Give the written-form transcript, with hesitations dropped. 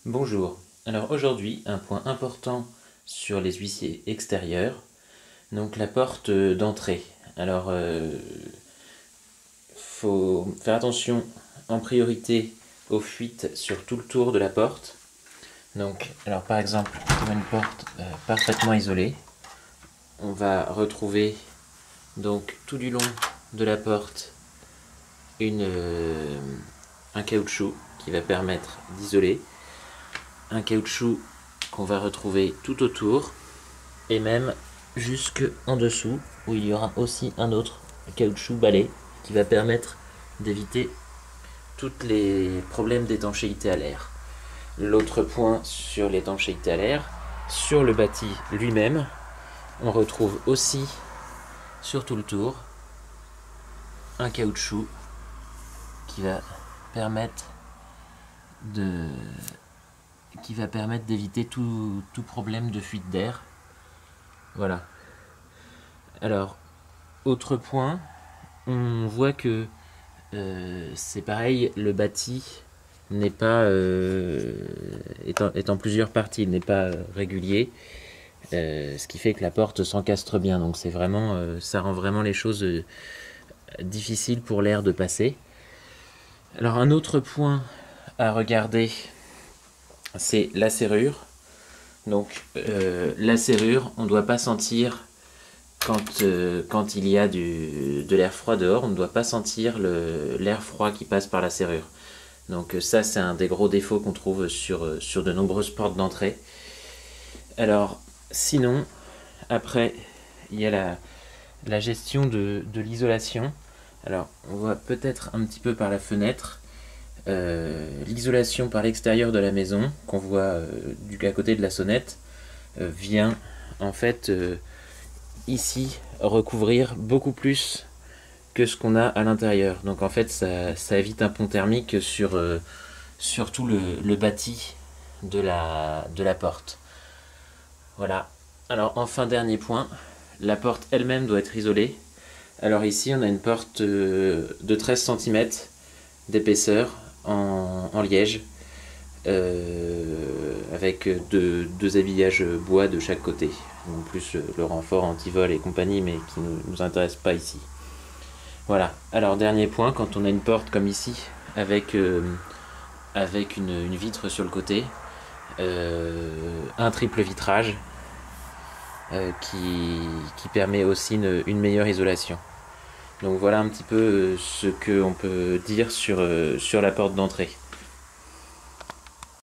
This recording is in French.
Bonjour. Alors aujourd'hui, un point important sur les huissiers extérieurs, donc la porte d'entrée. Alors, faut faire attention en priorité aux fuites sur tout le tour de la porte. Donc, alors par exemple, pour une porte parfaitement isolée, on va retrouver donc tout du long de la porte un caoutchouc qui va permettre d'isoler, un caoutchouc qu'on va retrouver tout autour et même jusque en dessous où il y aura aussi un autre caoutchouc balai qui va permettre d'éviter tous les problèmes d'étanchéité à l'air. L'autre point sur l'étanchéité à l'air, sur le bâti lui-même, on retrouve aussi sur tout le tour un caoutchouc qui va permettre d'éviter tout problème de fuite d'air. Voilà. Alors, autre point, on voit que c'est pareil, le bâti n'est pas est en plusieurs parties, il n'est pas régulier, ce qui fait que la porte s'encastre bien. Donc c'est vraiment, ça rend vraiment les choses difficiles pour l'air de passer. Alors un autre point à regarder, c'est la serrure. Donc la serrure, on ne doit pas sentir quand il y a de l'air froid dehors, on ne doit pas sentir l'air froid qui passe par la serrure. Donc ça, c'est un des gros défauts qu'on trouve sur de nombreuses portes d'entrée. Alors, sinon, après, il y a la gestion de l'isolation. Alors, on voit peut-être un petit peu par la fenêtre l'isolation par l'extérieur de la maison, qu'on voit à côté de la sonnette, vient en fait ici recouvrir beaucoup plus que ce qu'on a à l'intérieur. Donc en fait ça évite un pont thermique sur tout le bâti de la porte. Voilà. Alors enfin dernier point, la porte elle-même doit être isolée. Alors ici on a une porte de 13 cm d'épaisseur en liège avec deux habillages bois de chaque côté. En plus le renfort anti-vol et compagnie, mais qui ne nous intéresse pas ici. Voilà. Alors dernier point, quand on a une porte comme ici, avec une vitre sur le côté, un triple vitrage qui permet aussi une meilleure isolation. Donc voilà un petit peu ce qu'on peut dire sur la porte d'entrée.